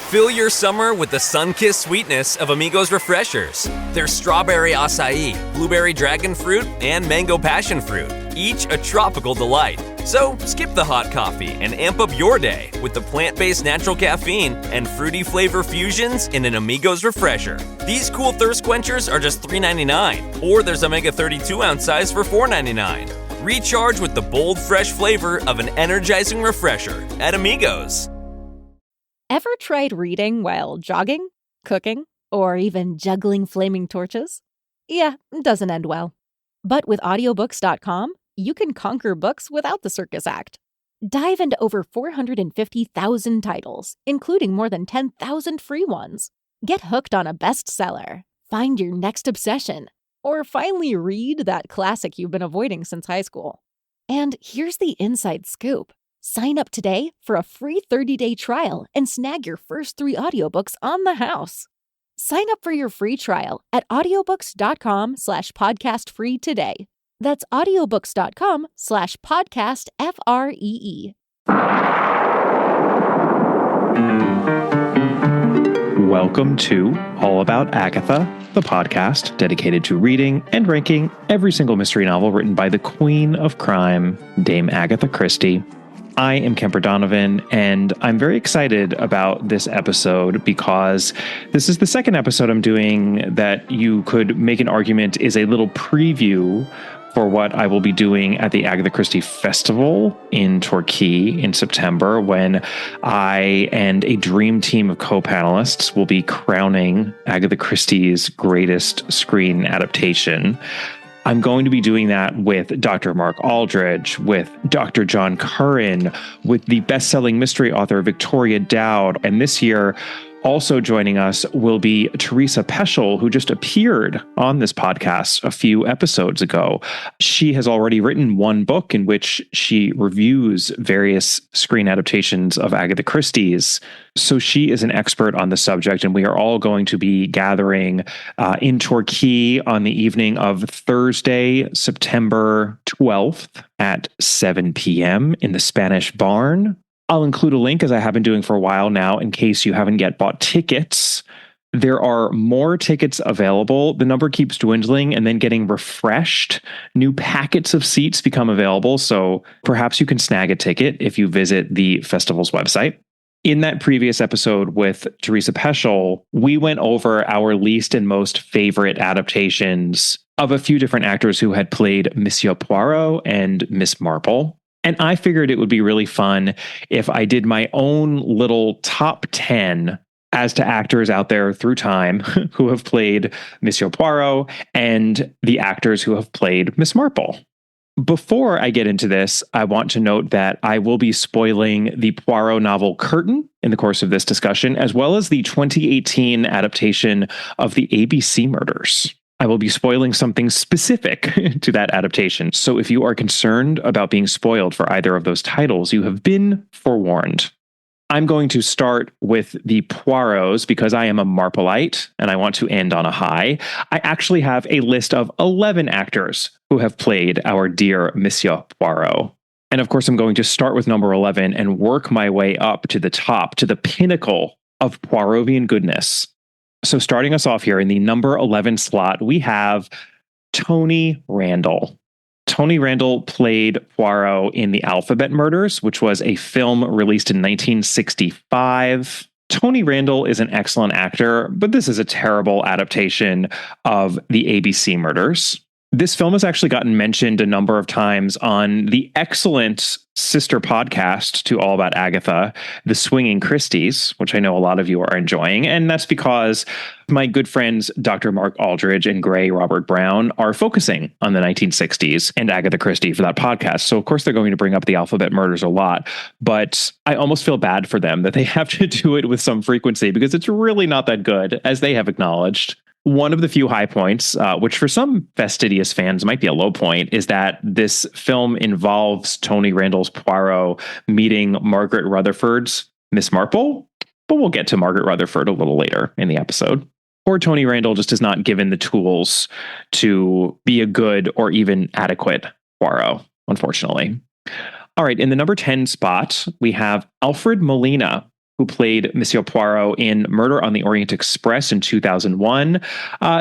Fill your summer with the sun-kissed sweetness of Amigos Refreshers. There's strawberry acai, blueberry dragon fruit, and mango passion fruit, each a tropical delight. So skip the hot coffee and amp up your day with the plant-based natural caffeine and fruity flavor fusions in an Amigos Refresher. These cool thirst quenchers are just $3.99, or there's a mega 32-ounce size for $4.99. Recharge with the bold, fresh flavor of an energizing refresher at Amigos. Ever tried reading while jogging, cooking, or even juggling flaming torches? Yeah, it doesn't end well. But with audiobooks.com, you can conquer books without the circus act. Dive into over 450,000 titles, including more than 10,000 free ones. Get hooked on a bestseller, find your next obsession, or finally read that classic you've been avoiding since high school. And here's the inside scoop. Sign up today for a free 30-day trial and snag your first 3 audiobooks on the house. Sign up for your free trial at audiobooks.com/podcastfree today. That's audiobooks.com/podcastfree. Welcome to All About Agatha, the podcast dedicated to reading and ranking every single mystery novel written by the Queen of Crime, Dame Agatha Christie. I am Kemper Donovan, and I'm very excited about this episode because this is the second episode I'm doing that you could make an argument is a little preview for what I will be doing at the Agatha Christie Festival in Torquay in September, when I and a dream team of co-panelists will be crowning Agatha Christie's greatest screen adaptation. I'm going to be doing that with Dr. Mark Aldridge, with Dr. John Curran, with the best-selling mystery author Victoria Dowd. And this year, also joining us will be Teresa Peschel, who just appeared on this podcast a few episodes ago. She has already written one book in which she reviews various screen adaptations of Agatha Christie's. So she is an expert on the subject, and we are all going to be gathering in Torquay on the evening of Thursday, September 12th at 7 p.m. in the Spanish Barn. I'll include a link, as I have been doing for a while now, in case you haven't yet bought tickets. There are more tickets available. The number keeps dwindling and then getting refreshed. New packets of seats become available, so perhaps you can snag a ticket if you visit the festival's website. In that previous episode with Teresa Peschel, we went over our least and most favorite adaptations of a few different actors who had played Monsieur Poirot and Miss Marple. And I figured it would be really fun if I did my own little top 10 as to actors out there through time who have played Monsieur Poirot and the actors who have played Miss Marple. Before I get into this, I want to note that I will be spoiling the Poirot novel Curtain in the course of this discussion, as well as the 2018 adaptation of the ABC Murders. I will be spoiling something specific to that adaptation. So if you are concerned about being spoiled for either of those titles, you have been forewarned. I'm going to start with the Poirots because I am a Marpleite and I want to end on a high. I actually have a list of 11 actors who have played our dear Monsieur Poirot. And of course, I'm going to start with number 11 and work my way up to the top, to the pinnacle of Poirotian goodness. So starting us off here in the number 11 slot, we have Tony Randall. Tony Randall played Poirot in The Alphabet Murders, which was a film released in 1965. Tony Randall is an excellent actor, but this is a terrible adaptation of the ABC Murders. This film has actually gotten mentioned a number of times on the excellent sister podcast to All About Agatha, The Swinging Christies, which I know a lot of you are enjoying. And that's because my good friends, Dr. Mark Aldridge and Gray Robert Brown, are focusing on the 1960s and Agatha Christie for that podcast. So, of course, they're going to bring up the Alphabet Murders a lot. But I almost feel bad for them that they have to do it with some frequency because it's really not that good, as they have acknowledged. One of the few high points, which for some fastidious fans might be a low point, is that this film involves Tony Randall's Poirot meeting Margaret Rutherford's Miss Marple, but we'll get to Margaret Rutherford a little later in the episode. Or Tony Randall just is not given the tools to be a good or even adequate Poirot, unfortunately. All right, in the number 10 spot, we have Alfred Molina, who played Monsieur Poirot in Murder on the Orient Express in 2001.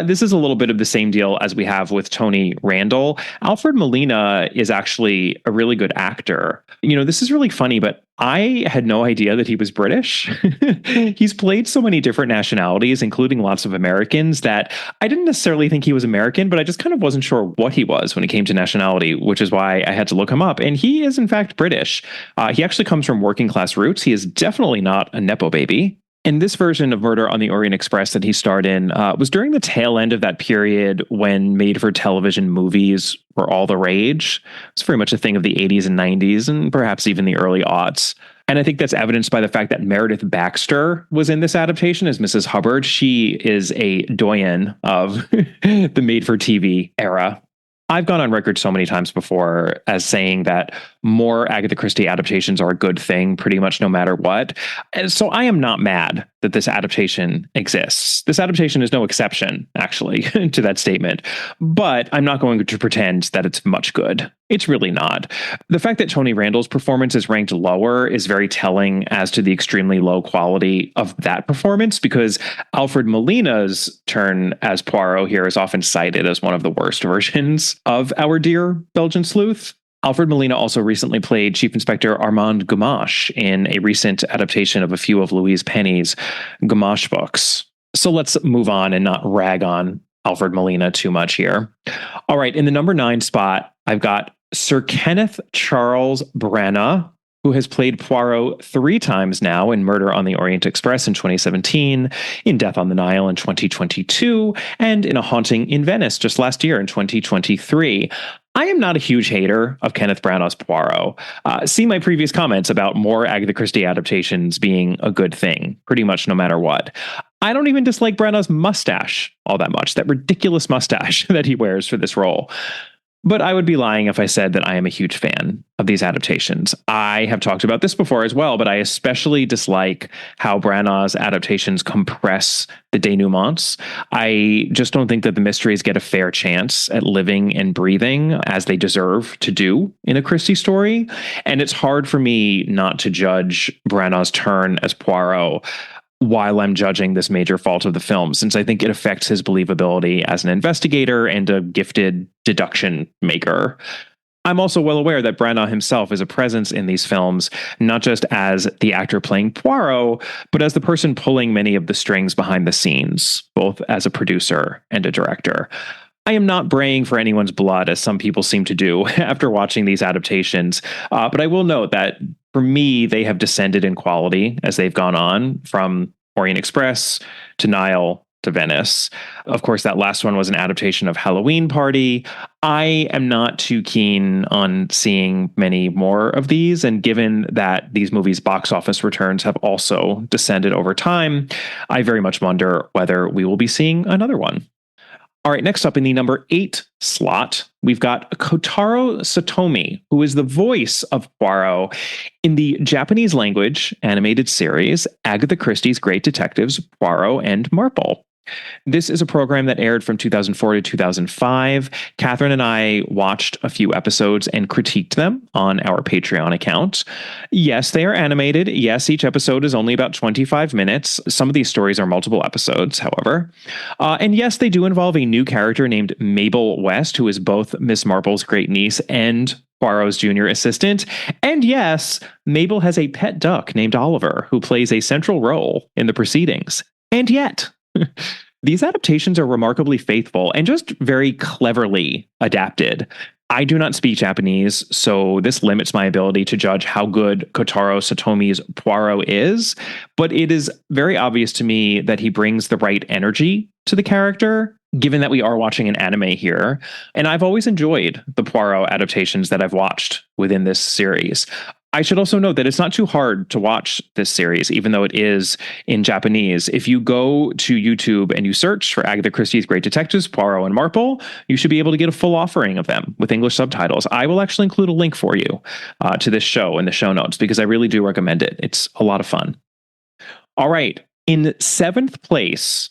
This is a little bit of the same deal as we have with Tony Randall. Alfred Molina is actually a really good actor. This is really funny, but I had no idea that he was British. He's played so many different nationalities, including lots of Americans, that I didn't necessarily think he was American, but I just kind of wasn't sure what he was when it came to nationality, which is why I had to look him up. And he is, in fact, British. He actually comes from working class roots. He is definitely not a Nepo baby. And this version of Murder on the Orient Express that he starred in was during the tail end of that period when made-for-television movies were all the rage. It's very much a thing of the 80s and 90s and perhaps even the early aughts. And I think that's evidenced by the fact that Meredith Baxter was in this adaptation as Mrs. Hubbard. She is a doyen of the made-for-TV era. I've gone on record so many times before as saying that more Agatha Christie adaptations are a good thing, pretty much no matter what. And so I am not mad that this adaptation exists. This adaptation is no exception, actually, to that statement. But I'm not going to pretend that it's much good. It's really not. The fact that Tony Randall's performance is ranked lower is very telling as to the extremely low quality of that performance, because Alfred Molina's turn as Poirot here is often cited as one of the worst versions of our dear Belgian sleuth. Alfred Molina also recently played Chief Inspector Armand Gamache in a recent adaptation of a few of Louise Penny's Gamache books. So let's move on and not rag on Alfred Molina too much here. All right, in the number 9 spot, I've got Sir Kenneth Charles Branagh, who has played Poirot 3 times now in Murder on the Orient Express in 2017, in Death on the Nile in 2022, and in A Haunting in Venice just last year in 2023. I am not a huge hater of Kenneth Branagh's Poirot. See my previous comments about more Agatha Christie adaptations being a good thing, pretty much no matter what. I don't even dislike Branagh's mustache all that much, that ridiculous mustache that he wears for this role. But I would be lying if I said that I am a huge fan of these adaptations. I have talked about this before as well, but I especially dislike how Branagh's adaptations compress the denouements. I just don't think that the mysteries get a fair chance at living and breathing as they deserve to do in a Christie story. And it's hard for me not to judge Branagh's turn as Poirot while I'm judging this major fault of the film, since I think it affects his believability as an investigator and a gifted deduction maker. I'm also well aware that Branagh himself is a presence in these films, not just as the actor playing Poirot, but as the person pulling many of the strings behind the scenes, both as a producer and a director. I am not braying for anyone's blood, as some people seem to do after watching these adaptations, but I will note that for me, they have descended in quality as they've gone on, from Orient Express to Nile to Venice. Of course, that last one was an adaptation of Halloween Party. I am not too keen on seeing many more of these, and given that these movies' box office returns have also descended over time, I very much wonder whether we will be seeing another one. All right, next up in the number 8 slot, we've got Kotaro Satomi, who is the voice of Poirot in the Japanese language animated series Agatha Christie's Great Detectives, Poirot and Marple. This is a program that aired from 2004 to 2005. Catherine and I watched a few episodes and critiqued them on our Patreon account. Yes, they are animated. Yes, each episode is only about 25 minutes. Some of these stories are multiple episodes, however. And yes, they do involve a new character named Mabel West, who is both Miss Marple's great niece and Poirot's junior assistant. And yes, Mabel has a pet duck named Oliver, who plays a central role in the proceedings. And yet, these adaptations are remarkably faithful and just very cleverly adapted. I do not speak Japanese, so this limits my ability to judge how good Kotaro Satomi's Poirot is, but it is very obvious to me that he brings the right energy to the character, given that we are watching an anime here. And I've always enjoyed the Poirot adaptations that I've watched within this series. I should also note that it's not too hard to watch this series, even though it is in Japanese. If you go to YouTube and you search for Agatha Christie's Great Detectives, Poirot and Marple, you should be able to get a full offering of them with English subtitles. I will actually include a link for you to this show in the show notes, because I really do recommend it. It's a lot of fun. All right. In 7th place,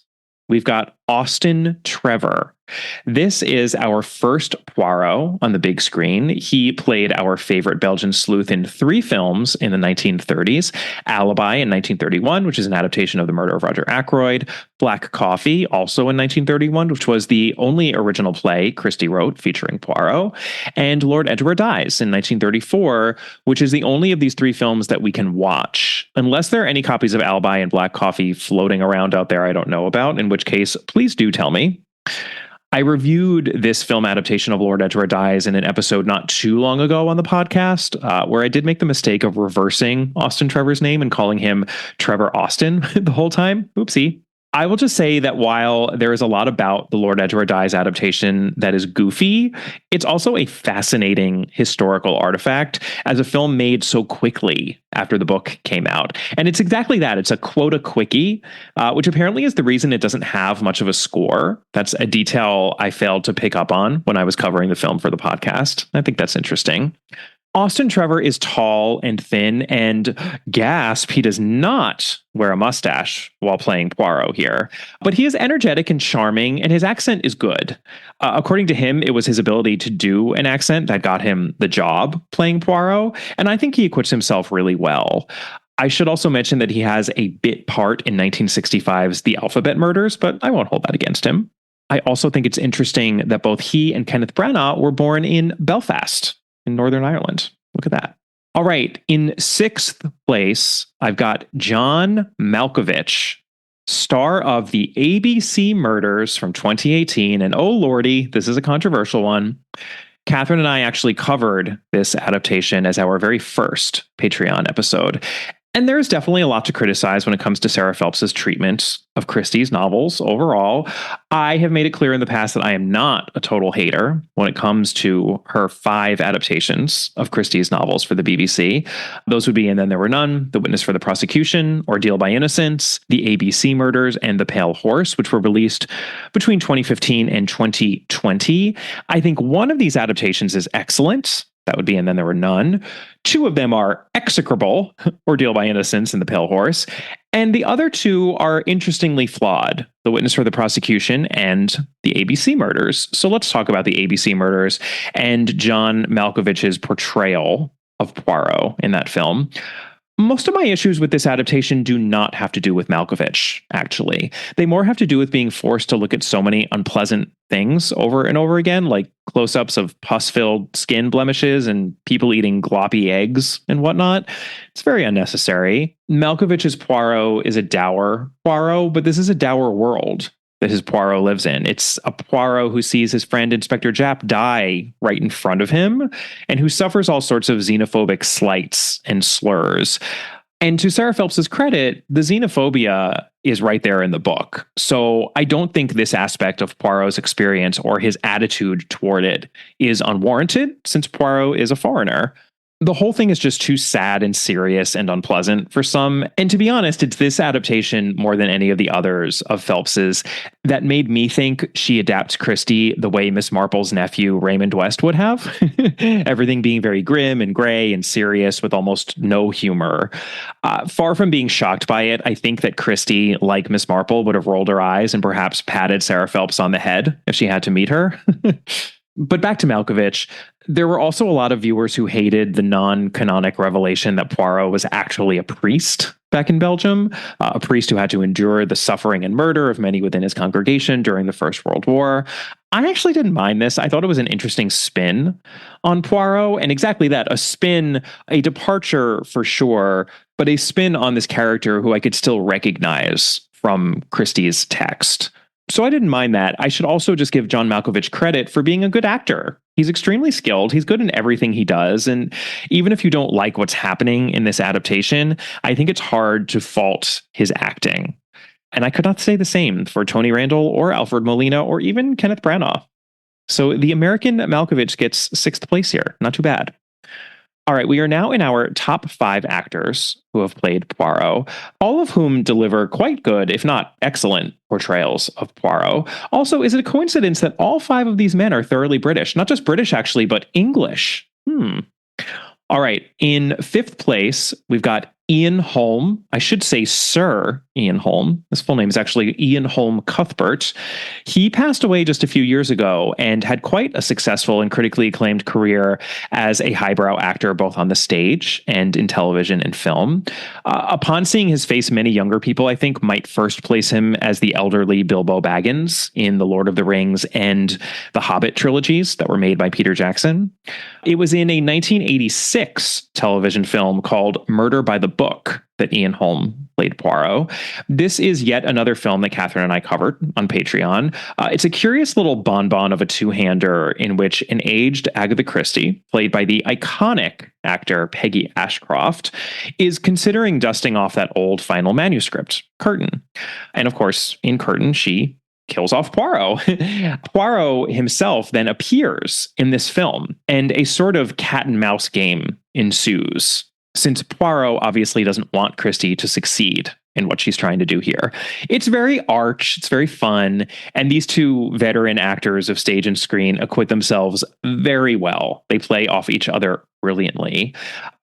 we've got Austin Trevor This is our first Poirot on the big screen. He played our favorite Belgian sleuth in 3 films in the 1930s. Alibi in 1931, which is an adaptation of The Murder of Roger Ackroyd. Black Coffee, also in 1931, which was the only original play Christie wrote featuring Poirot. And Lord Edgware Dies in 1934, which is the only of these 3 films that we can watch. Unless there are any copies of Alibi and Black Coffee floating around out there I don't know about, in which case, please do tell me. I reviewed this film adaptation of Lord Edgware Dies in an episode not too long ago on the podcast, where I did make the mistake of reversing Austin Trevor's name and calling him Trevor Austin the whole time. Oopsie. I will just say that while there is a lot about the Lord Edgware Dies adaptation that is goofy, it's also a fascinating historical artifact as a film made so quickly after the book came out. And it's exactly that. It's a quota quickie, which apparently is the reason it doesn't have much of a score. That's a detail I failed to pick up on when I was covering the film for the podcast. I think that's interesting. Austin Trevor is tall and thin, and gasp, he does not wear a mustache while playing Poirot here. But he is energetic and charming, and his accent is good. According to him, it was his ability to do an accent that got him the job playing Poirot, and I think he acquits himself really well. I should also mention that he has a bit part in 1965's The Alphabet Murders, but I won't hold that against him. I also think it's interesting that both he and Kenneth Branagh were born in Belfast, in Northern Ireland. Look at that. All right. In 6th place, I've got John Malkovich, star of the ABC Murders from 2018. And oh lordy, this is a controversial one. Catherine and I actually covered this adaptation as our very first Patreon episode. And there's definitely a lot to criticize when it comes to Sarah Phelps's treatment of Christie's novels overall. I have made it clear in the past that I am not a total hater when it comes to her 5 adaptations of Christie's novels for the BBC. Those would be And Then There Were None, The Witness for the Prosecution, Ordeal by Innocence, The ABC Murders, and The Pale Horse, which were released between 2015 and 2020. I think one of these adaptations is excellent. That would be And Then There Were None. 2 of them are execrable, Ordeal by Innocence and The Pale Horse. And the other 2 are interestingly flawed, The Witness for the Prosecution and The ABC Murders. So let's talk about The ABC Murders and John Malkovich's portrayal of Poirot in that film. Most of my issues with this adaptation do not have to do with Malkovich, actually. They more have to do with being forced to look at so many unpleasant things over and over again, like close-ups of pus-filled skin blemishes and people eating gloppy eggs and whatnot. It's very unnecessary. Malkovich's Poirot is a dour Poirot, but this is a dour world that his Poirot lives in. It's a Poirot who sees his friend Inspector Japp die right in front of him and who suffers all sorts of xenophobic slights and slurs. And to Sarah Phelps's credit, the xenophobia is right there in the book. So I don't think this aspect of Poirot's experience or his attitude toward it is unwarranted, since Poirot is a foreigner. The whole thing is just too sad and serious and unpleasant for some. And to be honest, it's this adaptation more than any of the others of Phelps's that made me think she adapts Christie the way Miss Marple's nephew Raymond West would have. Everything being very grim and gray and serious with almost no humor. Far from being shocked by it, I think that Christie, like Miss Marple, would have rolled her eyes and perhaps patted Sarah Phelps on the head if she had to meet her. But back to Malkovich, there were also a lot of viewers who hated the non-canonic revelation that Poirot was actually a priest back in Belgium, a priest who had to endure the suffering and murder of many within his congregation during the First World War. I actually didn't mind this. I thought it was an interesting spin on Poirot, and exactly that, a spin, a departure for sure, but a spin on this character who I could still recognize from Christie's text. So I didn't mind that. I should also just give John Malkovich credit for being a good actor. He's extremely skilled. He's good in everything he does. And even if you don't like what's happening in this adaptation, I think it's hard to fault his acting. And I could not say the same for Tony Randall or Alfred Molina or even Kenneth Branagh. So the American Malkovich gets 6th place here. Not too bad. All right, we are now in our top 5 actors who have played Poirot, all of whom deliver quite good, if not excellent, portrayals of Poirot. Also, is it a coincidence that all 5 of these men are thoroughly British? Not just British, actually, but English. All right, in 5th place, we've got Ian Holm, I should say Sir Ian Holm. His full name is actually Ian Holm Cuthbert. He passed away just a few years ago and had quite a successful and critically acclaimed career as a highbrow actor, both on the stage and in television and film. Upon seeing his face, many younger people, I think, might first place him as the elderly Bilbo Baggins in the Lord of the Rings and the Hobbit trilogies that were made by Peter Jackson. It was in a 1986 television film called Murder by the Book that Ian Holm played Poirot. This is yet another film that Catherine and I covered on Patreon. It's a curious little bonbon of a two-hander in which an aged Agatha Christie, played by the iconic actor Peggy Ashcroft, is considering dusting off that old final manuscript, Curtain. And of course, in Curtain, she kills off Poirot. Poirot himself then appears in this film, and a sort of cat and mouse game ensues, since Poirot obviously doesn't want Christie to succeed in what she's trying to do here. It's very arch, it's very fun, and these two veteran actors of stage and screen acquit themselves very well. They play off each other brilliantly.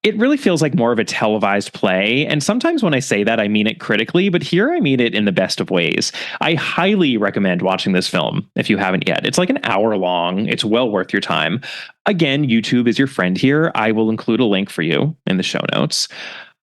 It really feels like more of a televised play, and sometimes when I say that, I mean it critically, but here I mean it in the best of ways. I highly recommend watching this film if you haven't yet. It's like an hour long. It's well worth your time. Again, YouTube is your friend here. I will include a link for you in the show notes.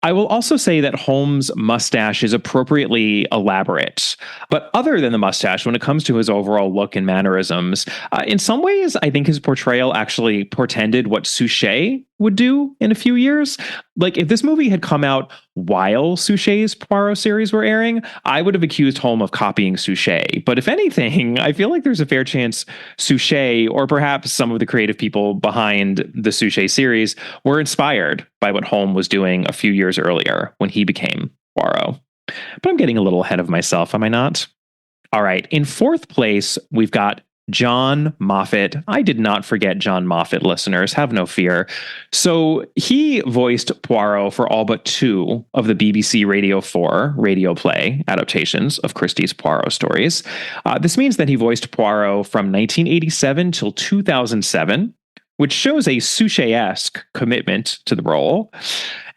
I will also say that Holmes' mustache is appropriately elaborate. But other than the mustache, when it comes to his overall look and mannerisms, in some ways, I think his portrayal actually portended what Suchet would do in a few years. Like, if this movie had come out while Suchet's Poirot series were airing, I would have accused Holmes of copying Suchet. But if anything, I feel like there's a fair chance Suchet, or perhaps some of the creative people behind the Suchet series, were inspired by what Holmes was doing a few years earlier when he became Poirot. But I'm getting a little ahead of myself, am I not? All right, in fourth place, we've got John Moffat. I did not forget John Moffat, listeners. Have no fear. So he voiced Poirot for all but two of the BBC Radio 4 radio play adaptations of Christie's Poirot stories. This means that he voiced Poirot from 1987 till 2007, which shows a Suchet-esque commitment to the role.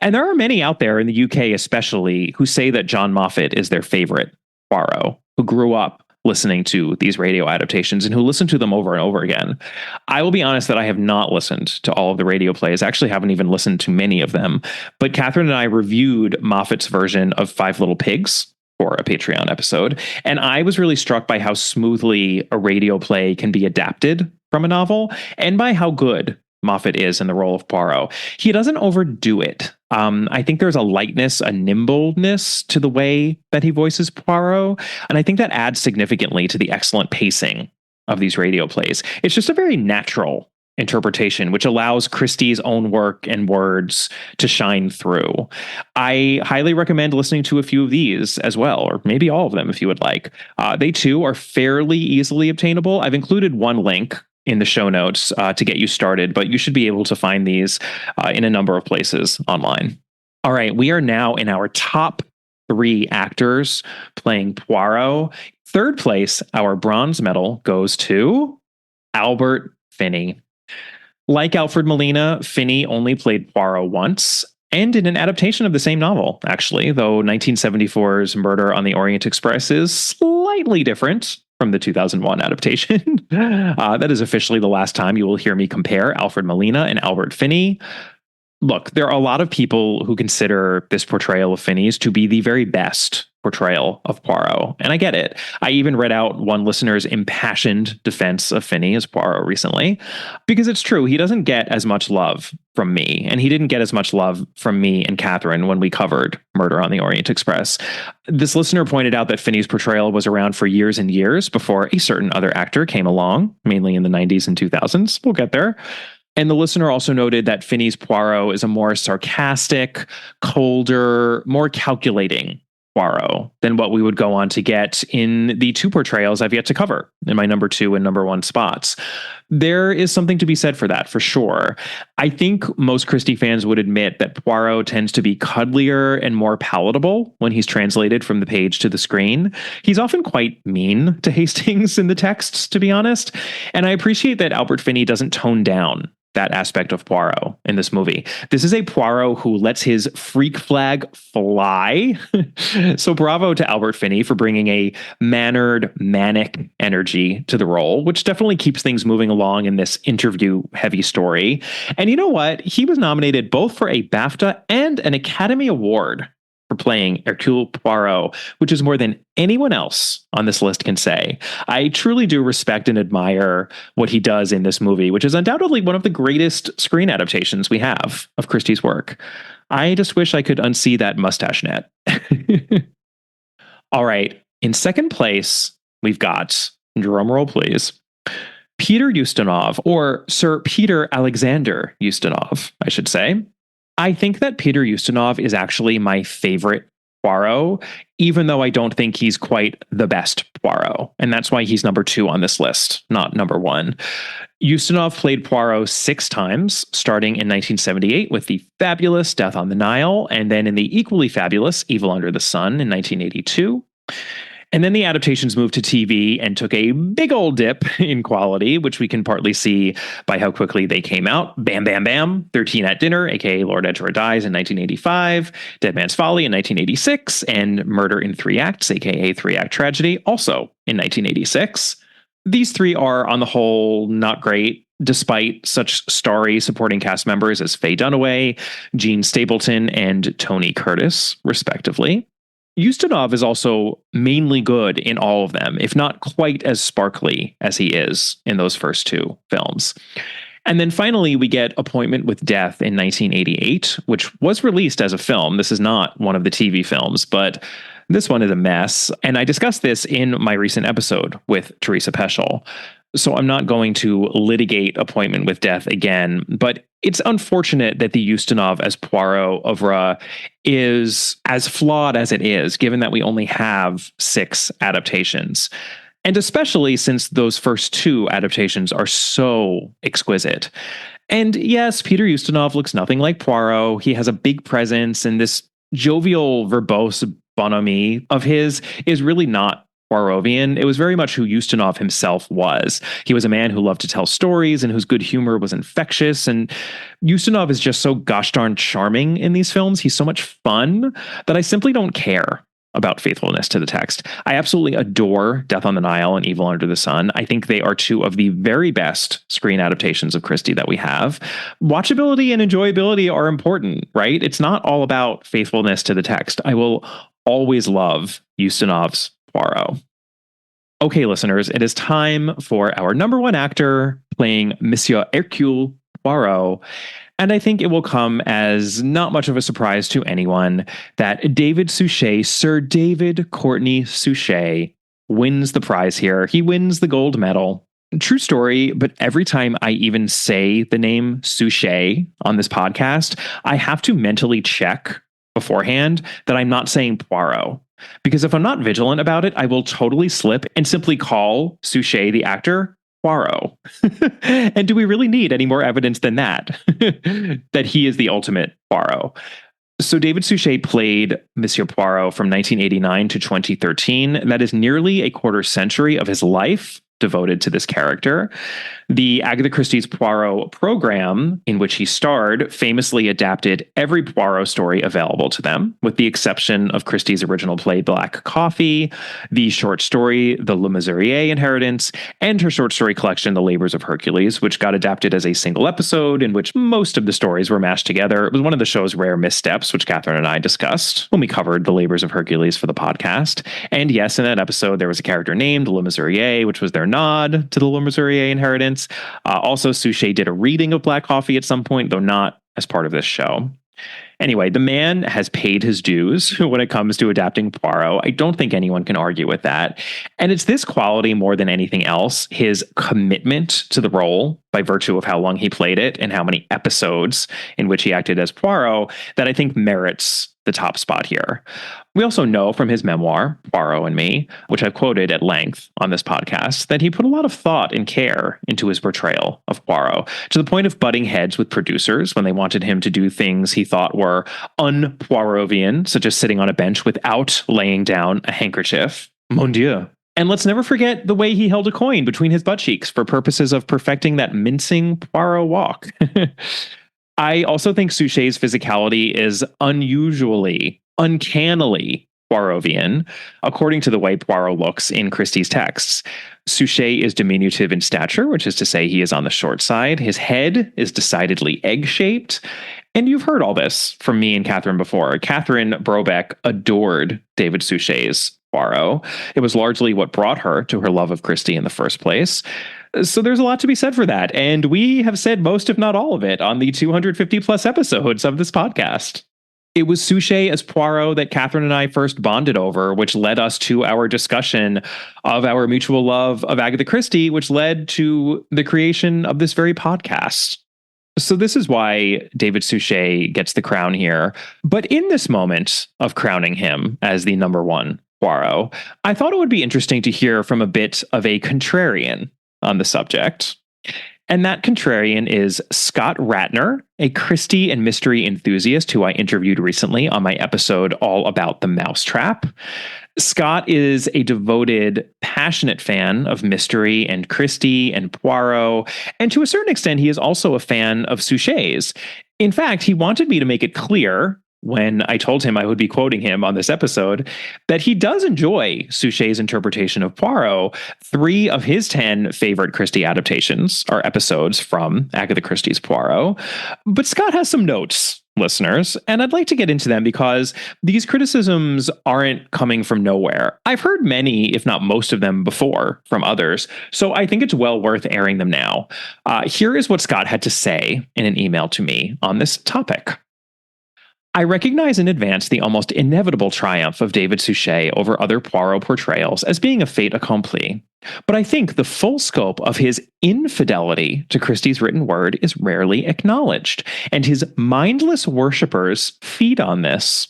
And there are many out there in the UK especially who say that John Moffat is their favorite Poirot, who grew up listening to these radio adaptations and who listen to them over and over again. I will be honest that I have not listened to all of the radio plays. I actually haven't even listened to many of them. But Catherine and I reviewed Moffat's version of Five Little Pigs for a Patreon episode. And I was really struck by how smoothly a radio play can be adapted from a novel, and by how good Moffat is in the role of Poirot. He doesn't overdo it. I think there's a lightness, a nimbleness to the way that he voices Poirot, and I think that adds significantly to the excellent pacing of these radio plays. It's just a very natural interpretation, which allows Christie's own work and words to shine through. I highly recommend listening to a few of these as well, or maybe all of them if you would like. They too are fairly easily obtainable. I've included one link in the show notes to get you started, but you should be able to find these in a number of places online. All right, we are now in our top three actors playing Poirot. Third place, our bronze medal goes to Albert Finney. Like Alfred Molina, Finney only played Poirot once, and in an adaptation of the same novel, actually, though 1974's Murder on the Orient Express is slightly different from the 2001 adaptation. That is officially the last time you will hear me compare Alfred Molina and Albert Finney. Look, there are a lot of people who consider this portrayal of Finney's to be the very best portrayal of Poirot, and I get it. I even read out one listener's impassioned defense of Finney as Poirot recently, because it's true, he doesn't get as much love from me, and he didn't get as much love from me and Catherine when we covered Murder on the Orient Express. This listener pointed out that Finney's portrayal was around for years and years before a certain other actor came along, mainly in the 90s and 2000s. We'll get there. And the listener also noted that Finney's Poirot is a more sarcastic, colder, more calculating Poirot than what we would go on to get in the two portrayals I've yet to cover in my number 2 and number 1 spots. There is something to be said for that, for sure. I think most Christie fans would admit that Poirot tends to be cuddlier and more palatable when he's translated from the page to the screen. He's often quite mean to Hastings in the texts, to be honest. And I appreciate that Albert Finney doesn't tone down that aspect of Poirot in this movie. This is a Poirot who lets his freak flag fly. So bravo to Albert Finney for bringing a mannered, manic energy to the role, which definitely keeps things moving along in this interview-heavy story. And you know what? He was nominated both for a BAFTA and an Academy Award for playing Hercule Poirot, which is more than anyone else on this list can say. I truly do respect and admire what he does in this movie, which is undoubtedly one of the greatest screen adaptations we have of Christie's work. I just wish I could unsee that mustache net. All right. In second place, we've got, drumroll please, Peter Ustinov, or Sir Peter Alexander Ustinov, I should say. I think that Peter Ustinov is actually my favorite Poirot, even though I don't think he's quite the best Poirot. And that's why he's number 2 on this list, not number 1. Ustinov played Poirot 6 times, starting in 1978 with the fabulous Death on the Nile, and then in the equally fabulous Evil Under the Sun in 1982. And then the adaptations moved to TV and took a big old dip in quality, which we can partly see by how quickly they came out. Bam, Bam, Bam, 13 at Dinner, aka Lord Edgware Dies in 1985, Dead Man's Folly in 1986, and Murder in 3 Acts, aka 3-Act Tragedy, also in 1986. These 3 are, on the whole, not great, despite such starry supporting cast members as Faye Dunaway, Gene Stapleton, and Tony Curtis, respectively. Ustinov is also mainly good in all of them, if not quite as sparkly as he is in those first 2 films. And then finally, we get Appointment with Death in 1988, which was released as a film. This is not one of the TV films, but this one is a mess. And I discussed this in my recent episode with Teresa Peschel. So I'm not going to litigate Appointment with Death again, but it's unfortunate that the Ustinov as Poirot oeuvre is as flawed as it is, given that we only have 6 adaptations. And especially since those first 2 adaptations are so exquisite. And yes, Peter Ustinov looks nothing like Poirot. He has a big presence, and this jovial, verbose bonhomie of his is really not Poirotian. It was very much who Ustinov himself was. He was a man who loved to tell stories and whose good humor was infectious. And Ustinov is just so gosh darn charming in these films. He's so much fun that I simply don't care about faithfulness to the text. I absolutely adore Death on the Nile and Evil Under the Sun. I think they are 2 of the very best screen adaptations of Christie that we have. Watchability and enjoyability are important, right? It's not all about faithfulness to the text. I will always love Ustinov's Poirot. Okay, listeners, it is time for our number 1 actor playing Monsieur Hercule Poirot. And I think it will come as not much of a surprise to anyone that David Suchet, Sir David Courtney Suchet, wins the prize here. He wins the gold medal. True story, but every time I even say the name Suchet on this podcast, I have to mentally check beforehand that I'm not saying Poirot. Because if I'm not vigilant about it, I will totally slip and simply call Suchet, the actor, Poirot. And do we really need any more evidence than that? That he is the ultimate Poirot. So David Suchet played Monsieur Poirot from 1989 to 2013. That is nearly a quarter century of his life devoted to this character. The Agatha Christie's Poirot program, in which he starred, famously adapted every Poirot story available to them, with the exception of Christie's original play Black Coffee, the short story The Le Mesurier Inheritance, and her short story collection The Labors of Hercules, which got adapted as a single episode in which most of the stories were mashed together. It was one of the show's rare missteps, which Catherine and I discussed when we covered The Labors of Hercules for the podcast. And yes, in that episode, there was a character named Le Mesurier, which was their nod to the Le Mesurier Inheritance. Also, Suchet did a reading of Black Coffee at some point, though not as part of this show. Anyway, the man has paid his dues when it comes to adapting Poirot. I don't think anyone can argue with that. And it's this quality more than anything else, his commitment to the role by virtue of how long he played it and how many episodes in which he acted as Poirot, that I think merits the top spot here. We also know from his memoir, Poirot and Me, which I've quoted at length on this podcast, that he put a lot of thought and care into his portrayal of Poirot, to the point of butting heads with producers when they wanted him to do things he thought were un-Poirotian, such as sitting on a bench without laying down a handkerchief. Mon Dieu, And let's never forget the way he held a coin between his butt cheeks for purposes of perfecting that mincing Poirot walk. I also think Suchet's physicality is uncannily Poirotian, according to the way Poirot looks in Christie's texts. Suchet is diminutive in stature, which is to say he is on the short side. His head is decidedly egg-shaped. And you've heard all this from me and Catherine before. Catherine Brobeck adored David Suchet's Poirot. It was largely what brought her to her love of Christie in the first place. So there's a lot to be said for that. And we have said most, if not all of it, on the 250 plus episodes of this podcast. It was Suchet as Poirot that Catherine and I first bonded over, which led us to our discussion of our mutual love of Agatha Christie, which led to the creation of this very podcast. So this is why David Suchet gets the crown here. But in this moment of crowning him as the number one Poirot, I thought it would be interesting to hear from a bit of a contrarian on the subject. And that contrarian is Scott Ratner, a Christie and mystery enthusiast who I interviewed recently on my episode all about the Mousetrap. Scott is a devoted, passionate fan of mystery and Christie and Poirot, and to a certain extent, he is also a fan of Suchet's. In fact, he wanted me to make it clear when I told him I would be quoting him on this episode, that he does enjoy Suchet's interpretation of Poirot. 3 of his 10 favorite Christie adaptations are episodes from Agatha Christie's Poirot. But Scott has some notes, listeners, and I'd like to get into them because these criticisms aren't coming from nowhere. I've heard many, if not most of them, before from others, so I think it's well worth airing them now. Here is what Scott had to say in an email to me on this topic. I recognize in advance the almost inevitable triumph of David Suchet over other Poirot portrayals as being a fait accompli, but I think the full scope of his infidelity to Christie's written word is rarely acknowledged, and his mindless worshippers feed on this.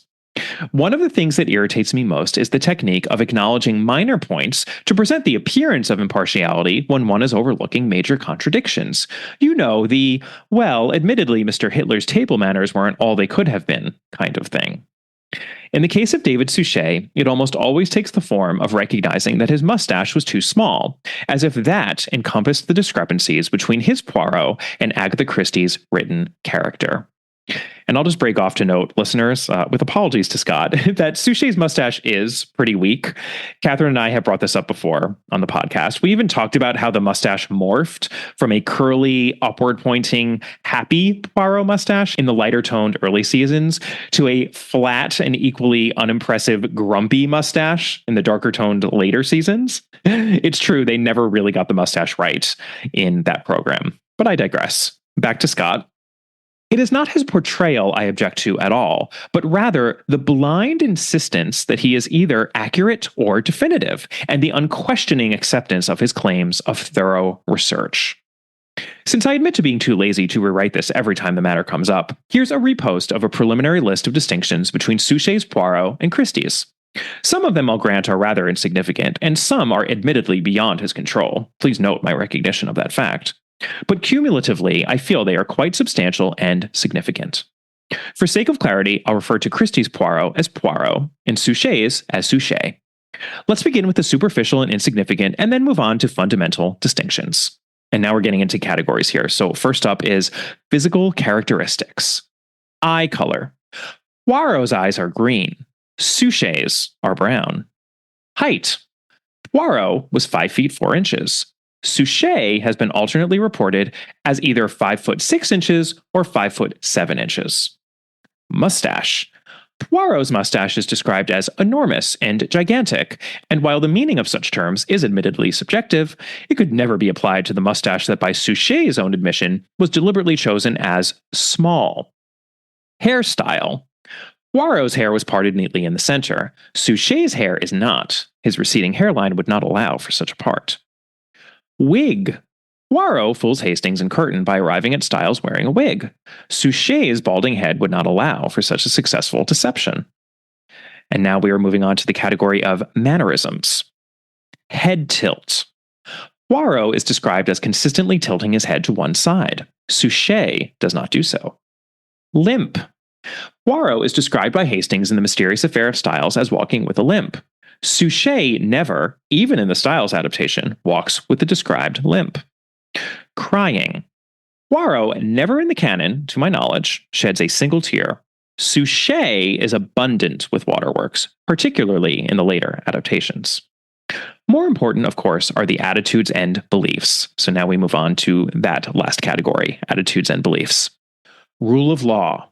One of the things that irritates me most is the technique of acknowledging minor points to present the appearance of impartiality when one is overlooking major contradictions. You know, the, well, admittedly, Mr. Hitler's table manners weren't all they could have been kind of thing. In the case of David Suchet, it almost always takes the form of recognizing that his mustache was too small, as if that encompassed the discrepancies between his Poirot and Agatha Christie's written character. And I'll just break off to note, listeners, with apologies to Scott, that Suchet's mustache is pretty weak. Catherine and I have brought this up before on the podcast. We even talked about how the mustache morphed from a curly, upward-pointing, happy Poirot mustache in the lighter-toned early seasons to a flat and equally unimpressive, grumpy mustache in the darker-toned later seasons. It's true, they never really got the mustache right in that program. But I digress. Back to Scott. It is not his portrayal I object to at all, but rather the blind insistence that he is either accurate or definitive, and the unquestioning acceptance of his claims of thorough research. Since I admit to being too lazy to rewrite this every time the matter comes up, here's a repost of a preliminary list of distinctions between Suchet's Poirot and Christie's. Some of them I'll grant are rather insignificant, and some are admittedly beyond his control. Please note my recognition of that fact. But cumulatively, I feel they are quite substantial and significant. For sake of clarity, I'll refer to Christie's Poirot as Poirot, and Suchet's as Suchet. Let's begin with the superficial and insignificant, and then move on to fundamental distinctions. And now we're getting into categories here. So first up is physical characteristics. Eye color. Poirot's eyes are green. Suchet's are brown. Height. Poirot was 5 feet 4 inches. Suchet has been alternately reported as either 5 foot 6 inches or 5 foot 7 inches. Mustache. Poirot's mustache is described as enormous and gigantic, and while the meaning of such terms is admittedly subjective, it could never be applied to the mustache that by Suchet's own admission was deliberately chosen as small. Hairstyle. Poirot's hair was parted neatly in the center. Suchet's hair is not. His receding hairline would not allow for such a part. Wig. Poirot fools Hastings and Curtin by arriving at Styles wearing a wig. Suchet's balding head would not allow for such a successful deception. And now we are moving on to the category of mannerisms. Head tilt. Poirot is described as consistently tilting his head to one side. Suchet does not do so. Limp. Poirot is described by Hastings in The Mysterious Affair of Styles as walking with a limp. Suchet never, even in the Styles adaptation, walks with the described limp. Crying. Poirot never in the canon, to my knowledge, sheds a single tear. Suchet is abundant with waterworks, particularly in the later adaptations. More important, of course, are the attitudes and beliefs. So now we move on to that last category, attitudes and beliefs. Rule of law.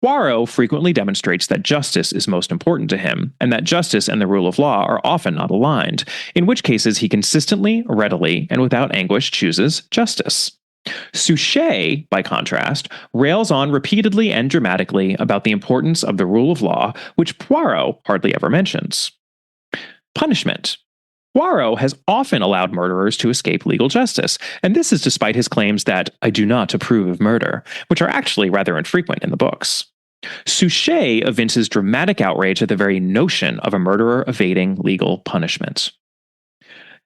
Poirot frequently demonstrates that justice is most important to him, and that justice and the rule of law are often not aligned, in which cases he consistently, readily, and without anguish chooses justice. Suchet, by contrast, rails on repeatedly and dramatically about the importance of the rule of law, which Poirot hardly ever mentions. Punishment. Poirot has often allowed murderers to escape legal justice, and this is despite his claims that I do not approve of murder, which are actually rather infrequent in the books. Suchet evinces dramatic outrage at the very notion of a murderer evading legal punishment.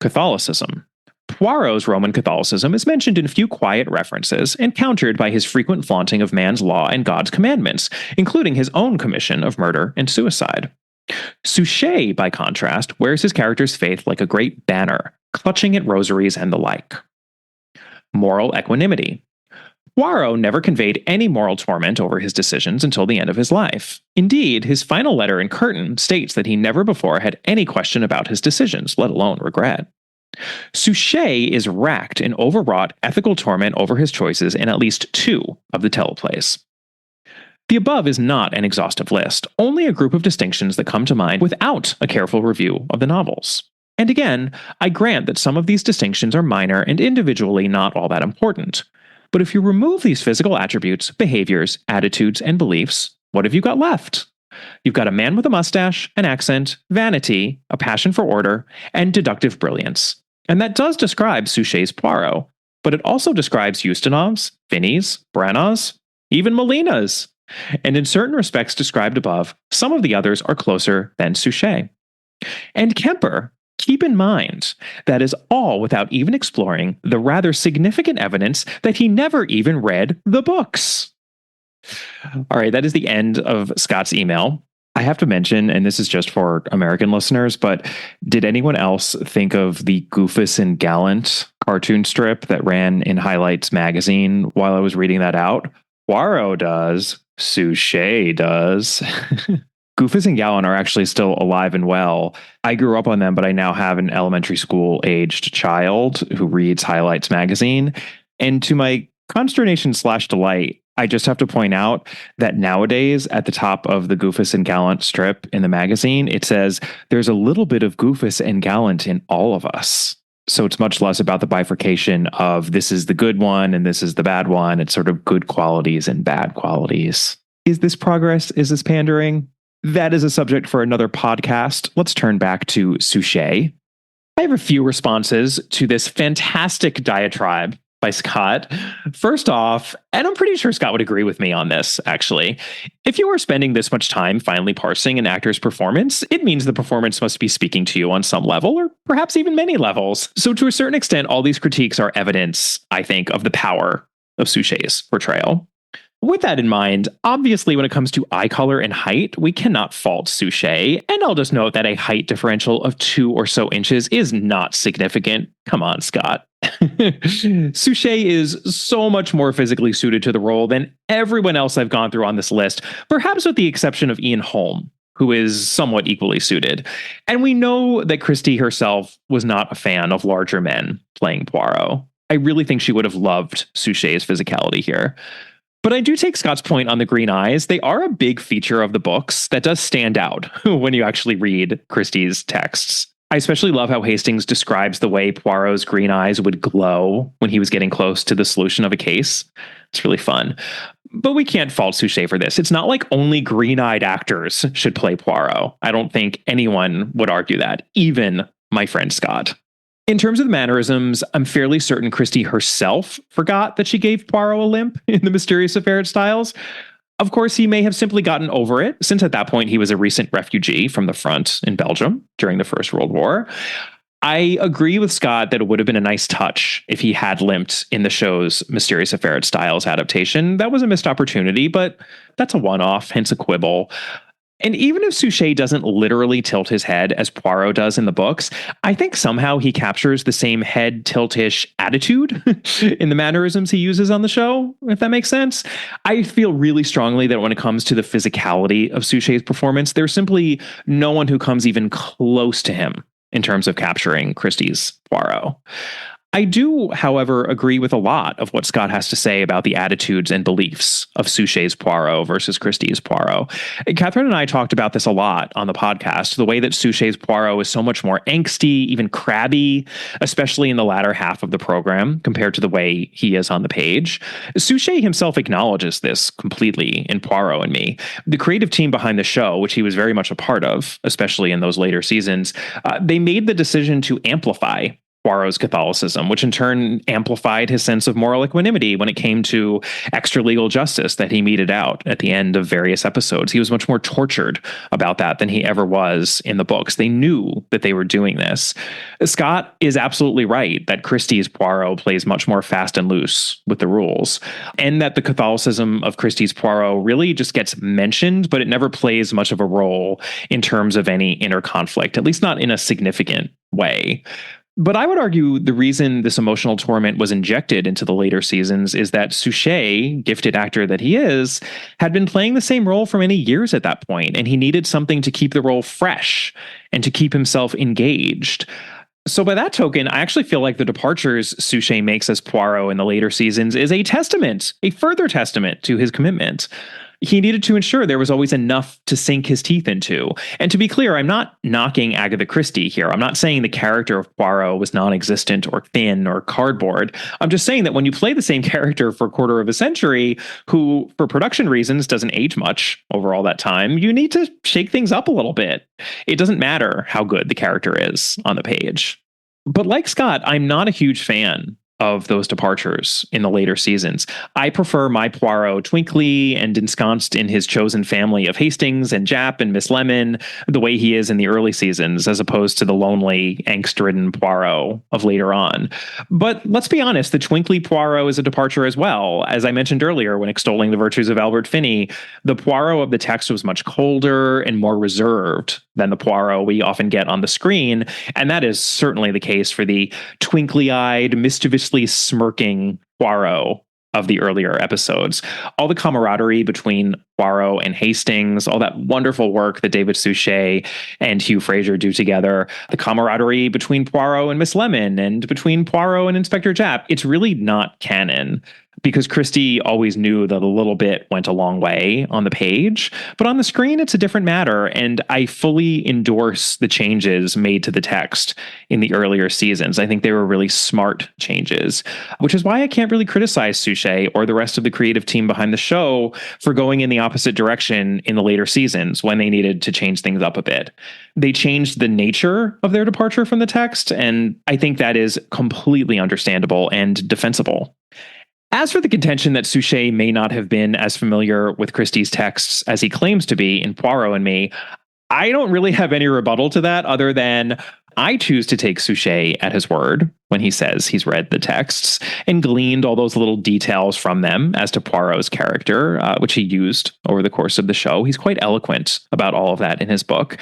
Catholicism. Poirot's Roman Catholicism is mentioned in few quiet references and countered by his frequent flaunting of man's law and God's commandments, including his own commission of murder and suicide. Suchet, by contrast, wears his character's faith like a great banner, clutching at rosaries and the like. Moral equanimity. Poirot never conveyed any moral torment over his decisions until the end of his life. Indeed, his final letter in Curtain states that he never before had any question about his decisions, let alone regret. Suchet is racked in overwrought ethical torment over his choices in at least 2 of the teleplays. The above is not an exhaustive list, only a group of distinctions that come to mind without a careful review of the novels. And again, I grant that some of these distinctions are minor and individually not all that important. But if you remove these physical attributes, behaviors, attitudes, and beliefs, what have you got left? You've got a man with a mustache, an accent, vanity, a passion for order, and deductive brilliance. And that does describe Suchet's Poirot, but it also describes Ustinov's, Finney's, Branagh's, even Molina's. And in certain respects described above, some of the others are closer than Suchet. And Kemper, keep in mind, that is all without even exploring the rather significant evidence that he never even read the books. All right, that is the end of Scott's email. I have to mention, and this is just for American listeners, but did anyone else think of the Goofus and Gallant cartoon strip that ran in Highlights magazine while I was reading that out? Poirot does. Suchet does. Goofus and Gallant are actually still alive and well. I grew up on them, but I now have an elementary school aged child who reads Highlights magazine. And to my consternation/delight, I just have to point out that nowadays at the top of the Goofus and Gallant strip in the magazine, it says there's a little bit of Goofus and Gallant in all of us. So it's much less about the bifurcation of this is the good one and this is the bad one. It's sort of good qualities and bad qualities. Is this progress? Is this pandering? That is a subject for another podcast. Let's turn back to Suchet. I have a few responses to this fantastic diatribe by Scott. First off, and I'm pretty sure Scott would agree with me on this, actually, if you are spending this much time finally parsing an actor's performance, it means the performance must be speaking to you on some level, or perhaps even many levels. So to a certain extent, all these critiques are evidence, I think, of the power of Suchet's portrayal. With that in mind, obviously when it comes to eye color and height, we cannot fault Suchet, and I'll just note that a height differential of 2 or so inches is not significant. Come on, Scott. Suchet is so much more physically suited to the role than everyone else I've gone through on this list, perhaps with the exception of Ian Holm, who is somewhat equally suited. And we know that Christie herself was not a fan of larger men playing Poirot. I really think she would have loved Suchet's physicality here. But I do take Scott's point on the green eyes. They are a big feature of the books that does stand out when you actually read Christie's texts. I especially love how Hastings describes the way Poirot's green eyes would glow when he was getting close to the solution of a case. It's really fun. But we can't fault Suchet for this. It's not like only green-eyed actors should play Poirot. I don't think anyone would argue that, even my friend Scott. In terms of the mannerisms, I'm fairly certain Christie herself forgot that she gave Poirot a limp in The Mysterious Affair at Styles. Of course, he may have simply gotten over it, since at that point he was a recent refugee from the front in Belgium during the First World War. I agree with Scott that it would have been a nice touch if he had limped in the show's Mysterious Affair at Styles adaptation. That was a missed opportunity, but that's a one-off, hence a quibble. And even if Suchet doesn't literally tilt his head as Poirot does in the books, I think somehow he captures the same head tiltish attitude in the mannerisms he uses on the show, if that makes sense. I feel really strongly that when it comes to the physicality of Suchet's performance, there's simply no one who comes even close to him in terms of capturing Christie's Poirot. I do, however, agree with a lot of what Scott has to say about the attitudes and beliefs of Suchet's Poirot versus Christie's Poirot. Catherine and I talked about this a lot on the podcast, the way that Suchet's Poirot is so much more angsty, even crabby, especially in the latter half of the program, compared to the way he is on the page. Suchet himself acknowledges this completely in Poirot and Me. The creative team behind the show, which he was very much a part of, especially in those later seasons, they made the decision to amplify Poirot's Catholicism, which in turn amplified his sense of moral equanimity when it came to extra-legal justice that he meted out at the end of various episodes. He was much more tortured about that than he ever was in the books. They knew that they were doing this. Scott is absolutely right that Christie's Poirot plays much more fast and loose with the rules, and that the Catholicism of Christie's Poirot really just gets mentioned, but it never plays much of a role in terms of any inner conflict, at least not in a significant way. But I would argue the reason this emotional torment was injected into the later seasons is that Suchet, gifted actor that he is, had been playing the same role for many years at that point, and he needed something to keep the role fresh and to keep himself engaged. So by that token, I actually feel like the departures Suchet makes as Poirot in the later seasons is a testament, a further testament to his commitment. He needed to ensure there was always enough to sink his teeth into. And to be clear, I'm not knocking Agatha Christie here. I'm not saying the character of Poirot was non-existent or thin or cardboard. I'm just saying that when you play the same character for a quarter of a century, who, for production reasons, doesn't age much over all that time, you need to shake things up a little bit. It doesn't matter how good the character is on the page. But like Scott, I'm not a huge fan of those departures in the later seasons. I prefer my Poirot twinkly and ensconced in his chosen family of Hastings and Jap and Miss Lemon, the way he is in the early seasons, as opposed to the lonely, angst-ridden Poirot of later on. But let's be honest, the twinkly Poirot is a departure as well. As I mentioned earlier, when extolling the virtues of Albert Finney, the Poirot of the text was much colder and more reserved than the Poirot we often get on the screen, and that is certainly the case for the twinkly-eyed, mischievously smirking Poirot of the earlier episodes. All the camaraderie between Poirot and Hastings, all that wonderful work that David Suchet and Hugh Fraser do together, the camaraderie between Poirot and Miss Lemon, and between Poirot and Inspector Japp, it's really not canon. Because Christie always knew that a little bit went a long way on the page, but on the screen, it's a different matter. And I fully endorse the changes made to the text in the earlier seasons. I think they were really smart changes, which is why I can't really criticize Suchet or the rest of the creative team behind the show for going in the opposite direction in the later seasons when they needed to change things up a bit. They changed the nature of their departure from the text, and I think that is completely understandable and defensible. As for the contention that Suchet may not have been as familiar with Christie's texts as he claims to be in Poirot and Me, I don't really have any rebuttal to that other than I choose to take Suchet at his word when he says he's read the texts and gleaned all those little details from them as to Poirot's character, which he used over the course of the show. He's quite eloquent about all of that in his book.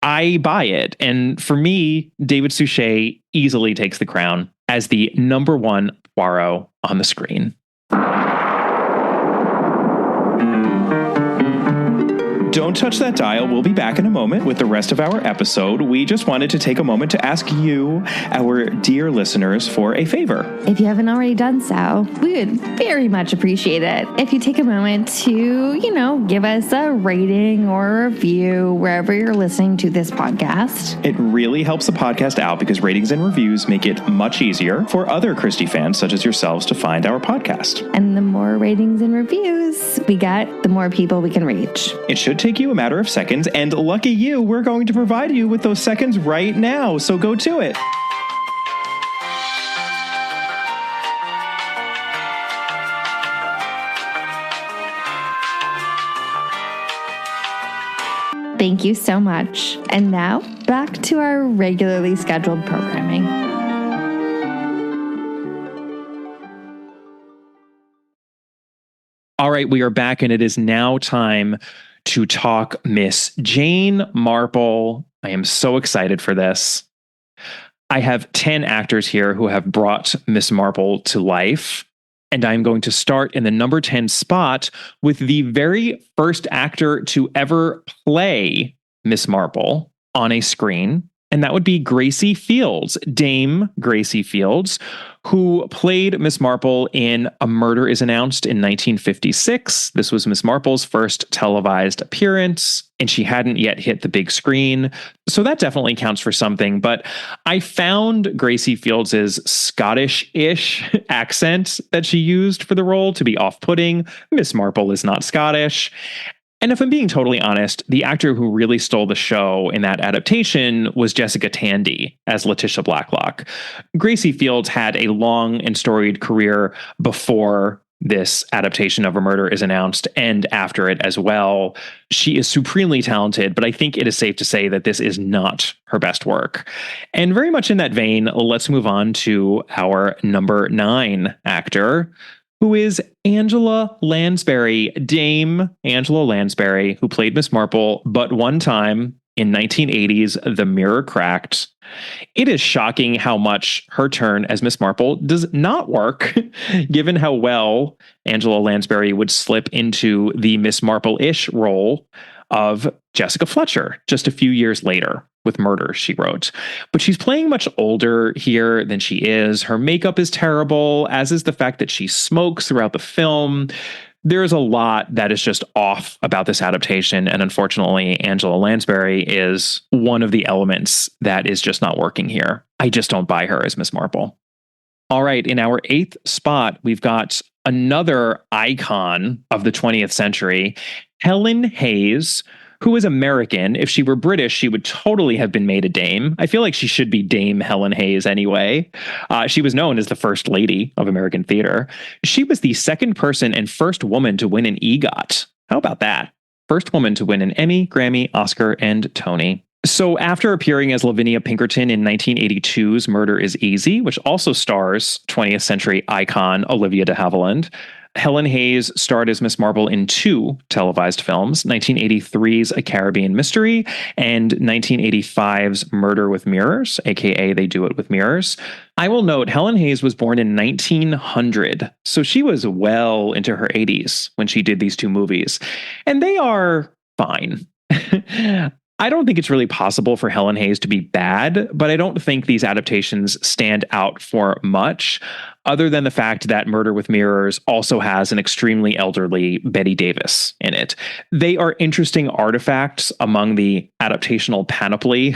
I buy it. And for me, David Suchet easily takes the crown as the number one Poirot on the screen. Don't touch that dial. We'll be back in a moment with the rest of our episode. We just wanted to take a moment to ask you, our dear listeners, for a favor. If you haven't already done so, we would very much appreciate it if you take a moment to, give us a rating or a review wherever you're listening to this podcast. It really helps the podcast out because ratings and reviews make it much easier for other Christie fans such as yourselves to find our podcast. And the more ratings and reviews we get, the more people we can reach. It should take you a matter of seconds, and lucky you, we're going to provide you with those seconds right now, so go to it. Thank you so much. And now, back to our regularly scheduled programming. All right, we are back, and it is now time to talk Miss Jane Marple. I am so excited for this. I have 10 actors here who have brought Miss Marple to life. And I'm going to start in the number 10 spot with the very first actor to ever play Miss Marple on a screen. And that would be Gracie Fields, Dame Gracie Fields, who played Miss Marple in A Murder is Announced in 1956. This was Miss Marple's first televised appearance, and she hadn't yet hit the big screen. So that definitely counts for something. But I found Gracie Fields' Scottish-ish accent that she used for the role to be off-putting. Miss Marple is not Scottish. And if I'm being totally honest, the actor who really stole the show in that adaptation was Jessica Tandy as Letitia Blacklock. Gracie Fields had a long and storied career before this adaptation of A Murder is Announced and after it as well. She is supremely talented, but I think it is safe to say that this is not her best work. And very much in that vein, let's move on to our number 9 actor, who is Angela Lansbury, Dame Angela Lansbury, who played Miss Marple but one time in 1980's The Mirror Cracked. It is shocking how much her turn as Miss Marple does not work, given how well Angela Lansbury would slip into the Miss Marple-ish role of Jessica Fletcher just a few years later with Murder, She Wrote. But she's playing much older here than she is. Her makeup is terrible, as is the fact that she smokes throughout the film. There's a lot that is just off about this adaptation, and unfortunately, Angela Lansbury is one of the elements that is just not working here. I just don't buy her as Miss Marple. All right, in our 8th spot, we've got another icon of the 20th century, Helen Hayes, who is American. If she were British, she would totally have been made a dame. I feel like she should be Dame Helen Hayes anyway. She was known as the First Lady of American theater. She was the second person and first woman to win an EGOT. How about that? First woman to win an Emmy, Grammy, Oscar, and Tony. So after appearing as Lavinia Pinkerton in 1982's Murder is Easy, which also stars 20th century icon Olivia de Havilland, Helen Hayes starred as Miss Marple in 2 televised films, 1983's A Caribbean Mystery and 1985's Murder with Mirrors, aka They Do It with Mirrors. I will note Helen Hayes was born in 1900, so she was well into her 80s when she did these 2 movies, and they are fine. I don't think it's really possible for Helen Hayes to be bad, but I don't think these adaptations stand out for much, other than the fact that Murder with Mirrors also has an extremely elderly Bette Davis in it. They are interesting artifacts among the adaptational panoply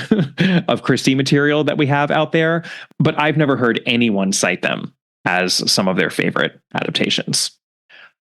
of Christie material that we have out there, but I've never heard anyone cite them as some of their favorite adaptations.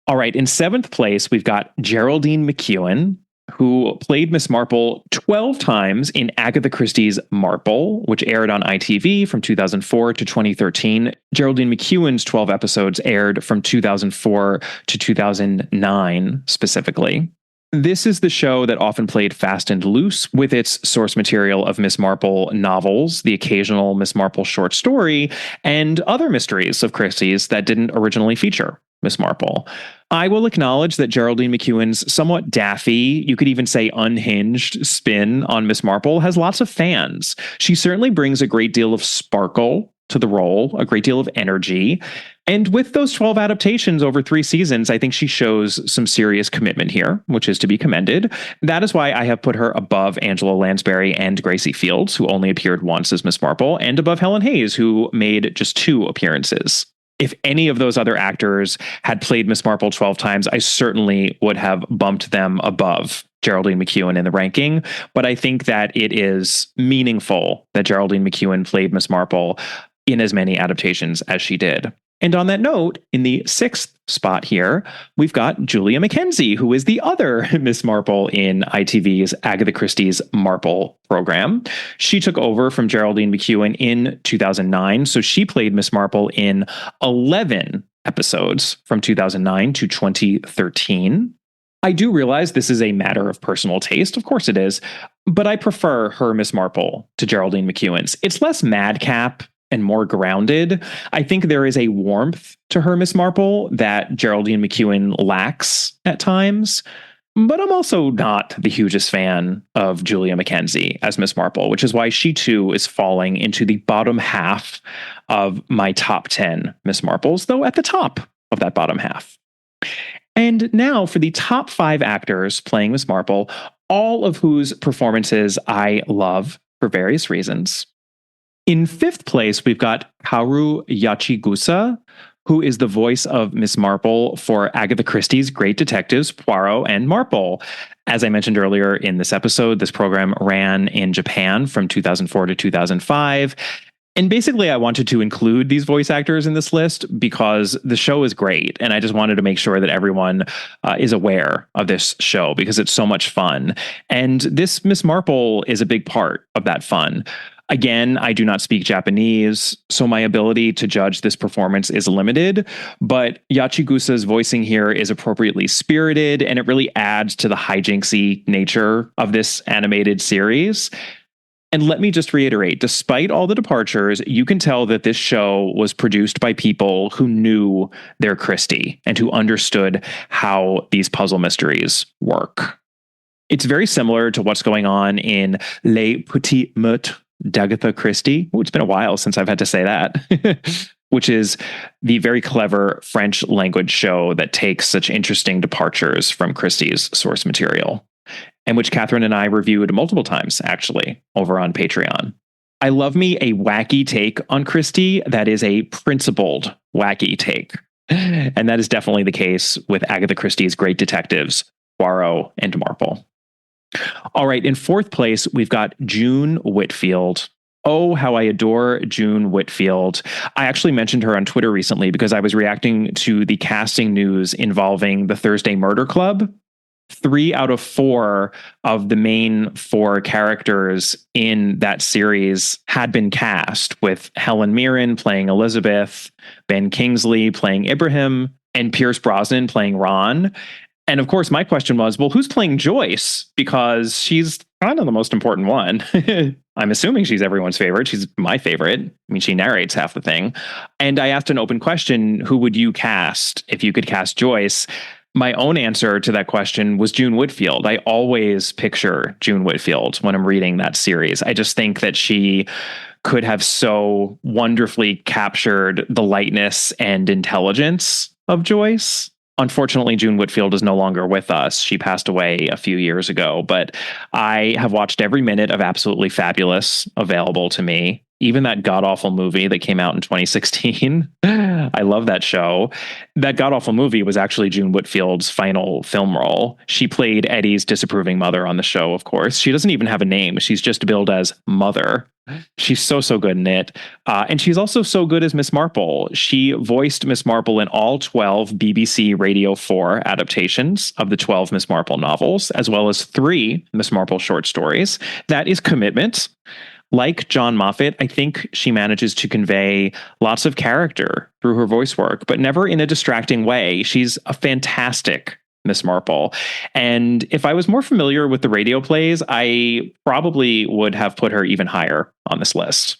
All right, in 7th place, we've got Geraldine McEwen, who played Miss Marple 12 times in Agatha Christie's Marple, which aired on ITV from 2004 to 2013. Geraldine McEwen's 12 episodes aired from 2004 to 2009 specifically. This is the show that often played fast and loose with its source material of Miss Marple novels, the occasional Miss Marple short story, and other mysteries of Christie's that didn't originally feature Miss Marple. I will acknowledge that Geraldine McEwen's somewhat daffy, you could even say unhinged, spin on Miss Marple has lots of fans. She certainly brings a great deal of sparkle to the role, a great deal of energy. And with those 12 adaptations over 3 seasons, I think she shows some serious commitment here, which is to be commended. That is why I have put her above Angela Lansbury and Gracie Fields, who only appeared once as Miss Marple, and above Helen Hayes, who made just 2 appearances. If any of those other actors had played Miss Marple 12 times, I certainly would have bumped them above Geraldine McEwen in the ranking. But I think that it is meaningful that Geraldine McEwen played Miss Marple in as many adaptations as she did. And on that note, in the 6th spot here, we've got Julia McKenzie, who is the other Miss Marple in ITV's Agatha Christie's Marple program. She took over from Geraldine McEwen in 2009, so she played Miss Marple in 11 episodes from 2009 to 2013. I do realize this is a matter of personal taste, of course it is, but I prefer her Miss Marple to Geraldine McEwen's. It's less madcap and more grounded. I think there is a warmth to her Miss Marple that Geraldine McEwen lacks at times. But I'm also not the hugest fan of Julia Mackenzie as Miss Marple, which is why she too is falling into the bottom half of my top 10 Miss Marples, though at the top of that bottom half. And now for the top 5 actors playing Miss Marple, all of whose performances I love for various reasons. In 5th place, we've got Kaoru Yachigusa, who is the voice of Miss Marple for Agatha Christie's great detectives, Poirot and Marple. As I mentioned earlier in this episode, this program ran in Japan from 2004 to 2005. And basically, I wanted to include these voice actors in this list because the show is great. And I just wanted to make sure that everyone is aware of this show because it's so much fun. And this Miss Marple is a big part of that fun. Again, I do not speak Japanese, so my ability to judge this performance is limited, but Yachigusa's voicing here is appropriately spirited, and it really adds to the hijinksy nature of this animated series. And let me just reiterate, despite all the departures, you can tell that this show was produced by people who knew their Christie and who understood how these puzzle mysteries work. It's very similar to what's going on in Les Petits Meurtres d'Agatha Christie. It's been a while since I've had to say that, which is the very clever French language show that takes such interesting departures from Christie's source material, and which Catherine and I reviewed multiple times, actually, over on Patreon. I love me a wacky take on Christie that is a principled wacky take. And that is definitely the case with Agatha Christie's great detectives, Poirot and Marple. All right, in 4th place, we've got June Whitfield. Oh, how I adore June Whitfield. I actually mentioned her on Twitter recently because I was reacting to the casting news involving the Thursday Murder Club. 3 out of 4 of the main 4 characters in that series had been cast, with Helen Mirren playing Elizabeth, Ben Kingsley playing Ibrahim, and Pierce Brosnan playing Ron. And of course, my question was, well, who's playing Joyce? Because she's kind of the most important one. I'm assuming she's everyone's favorite. She's my favorite. I mean, she narrates half the thing. And I asked an open question, who would you cast if you could cast Joyce? My own answer to that question was June Whitfield. I always picture June Whitfield when I'm reading that series. I just think that she could have so wonderfully captured the lightness and intelligence of Joyce. Unfortunately, June Whitfield is no longer with us. She passed away a few years ago, but I have watched every minute of Absolutely Fabulous available to me. Even that god-awful movie that came out in 2016. I love that show. That god-awful movie was actually June Whitfield's final film role. She played Eddie's disapproving mother on the show, of course. She doesn't even have a name. She's just billed as Mother. She's so good in it. And she's also so good as Miss Marple. She voiced Miss Marple in all 12 BBC Radio 4 adaptations of the 12 Miss Marple novels, as well as 3 Miss Marple short stories. That is commitment. Like John Moffat, I think she manages to convey lots of character through her voice work, but never in a distracting way. She's a fantastic Miss Marple. And if I was more familiar with the radio plays, I probably would have put her even higher on this list.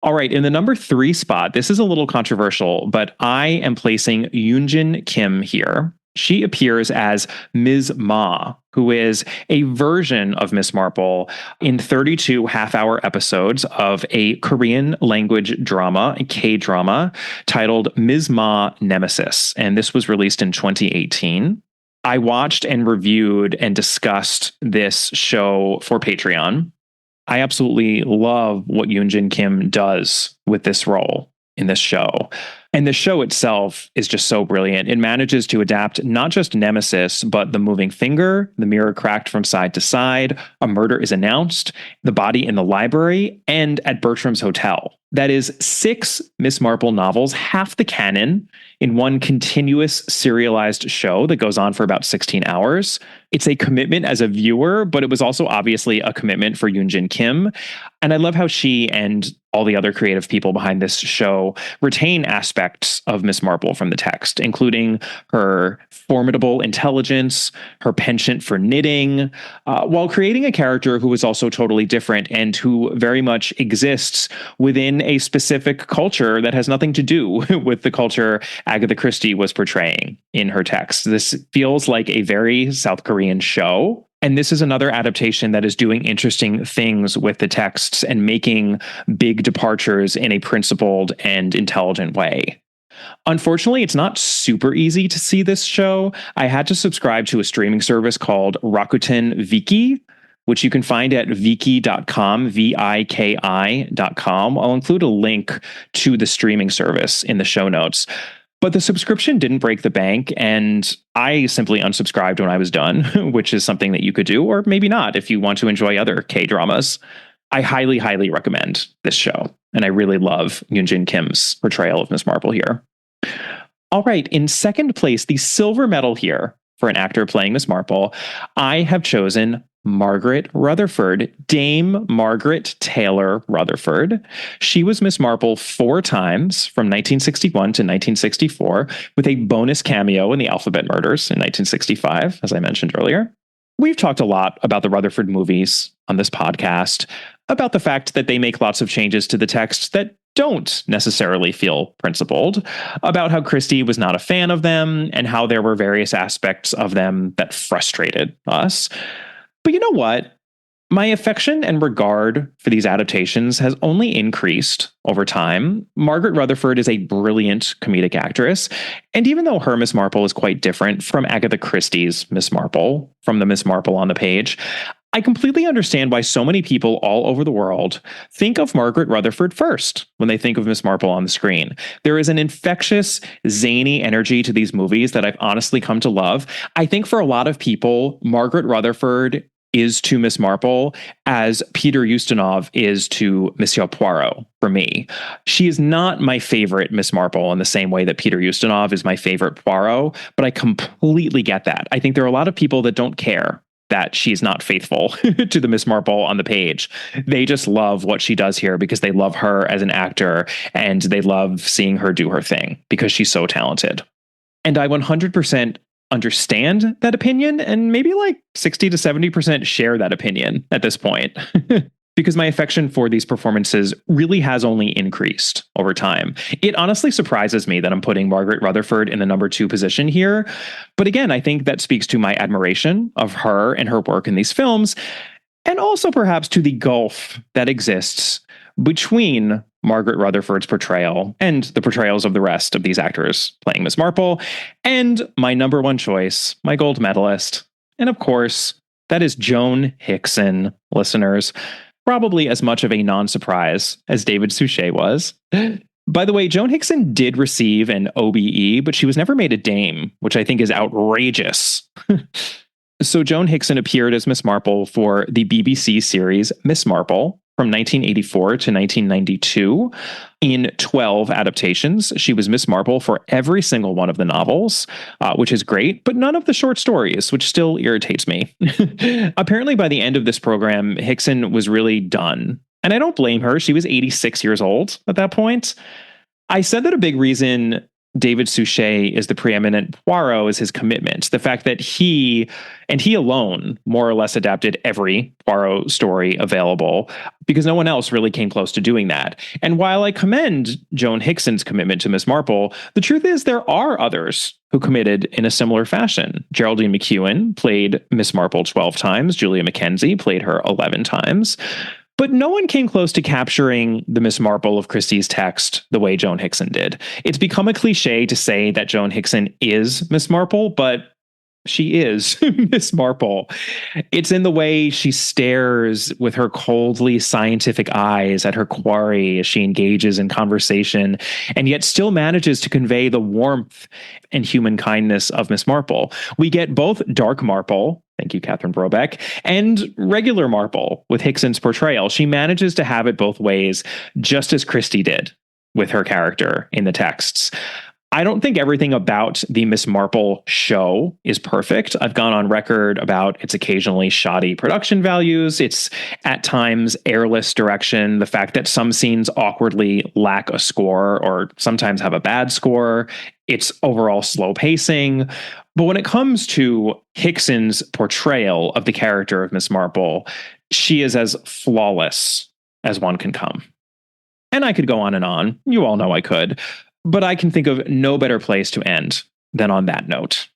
All right, in the number 3 spot, this is a little controversial, but I am placing Yoonjin Kim here. She appears as Ms. Ma, who is a version of Miss Marple in 32 half-hour episodes of a Korean language drama, a K-drama, titled Ms. Ma Nemesis. And this was released in 2018. I watched and reviewed and discussed this show for Patreon. I absolutely love what Yoonjin Kim does with this role in this show. And the show itself is just so brilliant. It manages to adapt not just Nemesis, but The Moving Finger, The Mirror Cracked from Side to Side, A Murder is Announced, The Body in the Library, and At Bertram's Hotel. That is 6 Miss Marple novels, half the canon, in one continuous serialized show that goes on for about 16 hours. It's a commitment as a viewer, but it was also obviously a commitment for Yoonjin Kim. And I love how she and all the other creative people behind this show retain aspects of Miss Marple from the text, including her formidable intelligence, her penchant for knitting, while creating a character who is also totally different and who very much exists within a specific culture that has nothing to do with the culture Agatha Christie was portraying in her text. This feels like a very South Korean show. And this is another adaptation that is doing interesting things with the texts and making big departures in a principled and intelligent way. Unfortunately, it's not super easy to see this show. I had to subscribe to a streaming service called Rakuten Viki, which you can find at viki.com, viki.com. I'll include a link to the streaming service in the show notes. But the subscription didn't break the bank, and I simply unsubscribed when I was done, which is something that you could do, or maybe not if you want to enjoy other K-dramas. I highly, highly recommend this show, and I really love Yoonjin Kim's portrayal of Miss Marple here. All right, in second place, the silver medal here for an actor playing Miss Marple, I have chosen Margaret Rutherford, Dame Margaret Taylor Rutherford. She was Miss Marple 4 times from 1961 to 1964, with a bonus cameo in The Alphabet Murders in 1965, as I mentioned earlier. We've talked a lot about the Rutherford movies on this podcast, about the fact that they make lots of changes to the text that don't necessarily feel principled, about how Christie was not a fan of them, and how there were various aspects of them that frustrated us. But you know what? My affection and regard for these adaptations has only increased over time. Margaret Rutherford is a brilliant comedic actress, and even though her Miss Marple is quite different from Agatha Christie's Miss Marple, from the Miss Marple on the page, I completely understand why so many people all over the world think of Margaret Rutherford first when they think of Miss Marple on the screen. There is an infectious, zany energy to these movies that I've honestly come to love. I think for a lot of people, Margaret Rutherford is to Miss Marple as Peter Ustinov is to Monsieur Poirot for me. She is not my favorite Miss Marple in the same way that Peter Ustinov is my favorite Poirot, but I completely get that. I think there are a lot of people that don't care that she's not faithful to the Miss Marple on the page. They just love what she does here because they love her as an actor and they love seeing her do her thing because she's so talented. And I 100% understand that opinion, and maybe like 60 to 70% share that opinion at this point. Because my affection for these performances really has only increased over time. It honestly surprises me that I'm putting Margaret Rutherford in the number 2 position here. But again, I think that speaks to my admiration of her and her work in these films, and also perhaps to the gulf that exists between Margaret Rutherford's portrayal and the portrayals of the rest of these actors playing Miss Marple, and my number 1 choice, my gold medalist. And of course, that is Joan Hickson, listeners. Probably as much of a non-surprise as David Suchet was. By the way, Joan Hickson did receive an OBE, but she was never made a dame, which I think is outrageous. So Joan Hickson appeared as Miss Marple for the BBC series Miss Marple from 1984 to 1992. In 12 adaptations, she was Miss Marple for every single one of the novels, which is great, but none of the short stories, which still irritates me. Apparently, by the end of this program, Hickson was really done. And I don't blame her. She was 86 years old at that point. I said that a big reason David Suchet is the preeminent Poirot is his commitment. The fact that he alone more or less adapted every Poirot story available, because no one else really came close to doing that. And while I commend Joan Hickson's commitment to Miss Marple, the truth is there are others who committed in a similar fashion. Geraldine McEwen played Miss Marple 12 times. Julia Mackenzie played her 11 times. But no one came close to capturing the Miss Marple of Christie's text the way Joan Hickson did. It's become a cliche to say that Joan Hickson is Miss Marple, but she is Miss Marple. It's in the way she stares with her coldly scientific eyes at her quarry as she engages in conversation, and yet still manages to convey the warmth and human kindness of Miss Marple. We get both dark Marple, thank you, Catherine Brobeck, and regular Marple with Hickson's portrayal. She manages to have it both ways, just as Christie did with her character in the texts. I don't think everything about the Miss Marple show is perfect. I've gone on record about its occasionally shoddy production values, its at times airless direction, the fact that some scenes awkwardly lack a score or sometimes have a bad score, its overall slow pacing. But when it comes to Hickson's portrayal of the character of Miss Marple, she is as flawless as one can come. And I could go on and on. You all know I could. But I can think of no better place to end than on that note.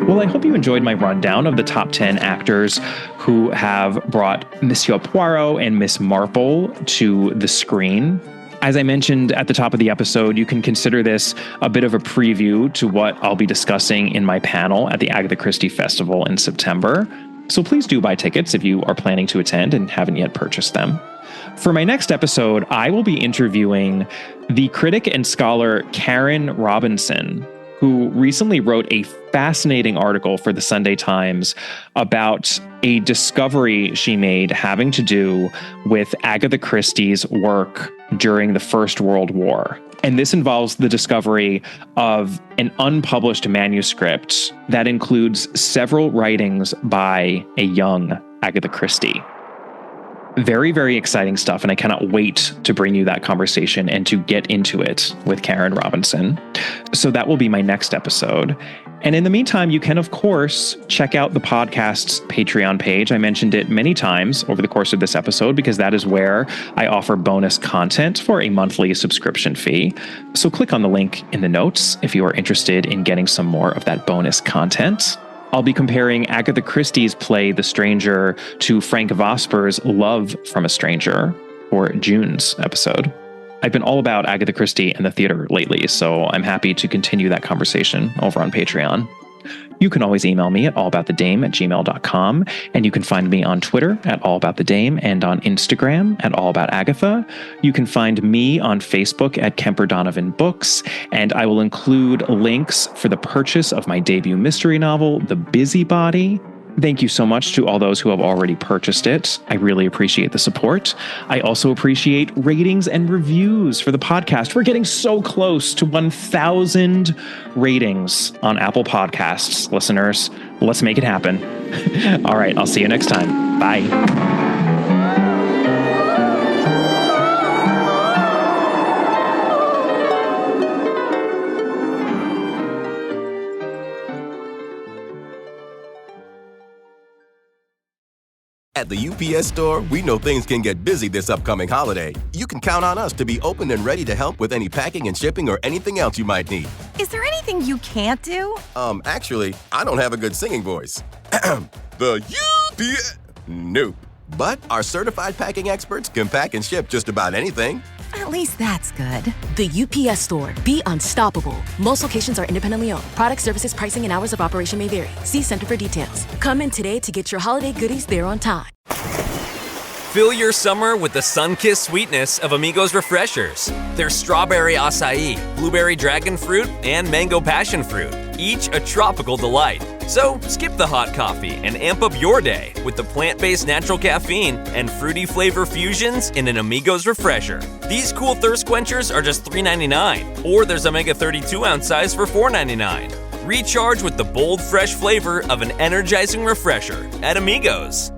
Well, I hope you enjoyed my rundown of the top 10 actors who have brought Monsieur Poirot and Miss Marple to the screen. As I mentioned at the top of the episode, you can consider this a bit of a preview to what I'll be discussing in my panel at the Agatha Christie Festival in September. So please do buy tickets if you are planning to attend and haven't yet purchased them. For my next episode, I will be interviewing the critic and scholar Karen Robinson, who recently wrote a fascinating article for the Sunday Times about a discovery she made having to do with Agatha Christie's work during the First World War. And this involves the discovery of an unpublished manuscript that includes several writings by a young Agatha Christie. Very, very exciting stuff, and I cannot wait to bring you that conversation and to get into it with Karen Robinson. So that will be my next episode. And in the meantime, you can, of course, check out the podcast's Patreon page. I mentioned it many times over the course of this episode because that is where I offer bonus content for a monthly subscription fee. So click on the link in the notes if you are interested in getting some more of that bonus content. I'll be comparing Agatha Christie's play The Stranger to Frank Vosper's Love from a Stranger for June's episode. I've been all about Agatha Christie and the theater lately, so I'm happy to continue that conversation over on Patreon. You can always email me at allaboutthedame@gmail.com, and you can find me on Twitter at allaboutthedame and on Instagram at allaboutagatha. You can find me on Facebook at Kemper Donovan Books, and I will include links for the purchase of my debut mystery novel, The Busybody. Thank you so much to all those who have already purchased it. I really appreciate the support. I also appreciate ratings and reviews for the podcast. We're getting so close to 1,000 ratings on Apple Podcasts, listeners. Let's make it happen. All right, I'll see you next time. Bye. At the UPS Store, we know things can get busy this upcoming holiday. You can count on us to be open and ready to help with any packing and shipping or anything else you might need. Is there anything you can't do? Actually, I don't have a good singing voice. The UPS... Nope. But our certified packing experts can pack and ship just about anything. At least that's good. The UPS Store. Be unstoppable. Most locations are independently owned. Product, services, pricing, and hours of operation may vary. See Center for details. Come in today to get your holiday goodies there on time. Fill your summer with the sun-kissed sweetness of Amigos Refreshers. There's strawberry acai, blueberry dragon fruit, and mango passion fruit, each a tropical delight. So skip the hot coffee and amp up your day with the plant-based natural caffeine and fruity flavor fusions in an Amigos Refresher. These cool thirst quenchers are just $3.99, or there's a mega 32-ounce size for $4.99. Recharge with the bold, fresh flavor of an energizing refresher at Amigos.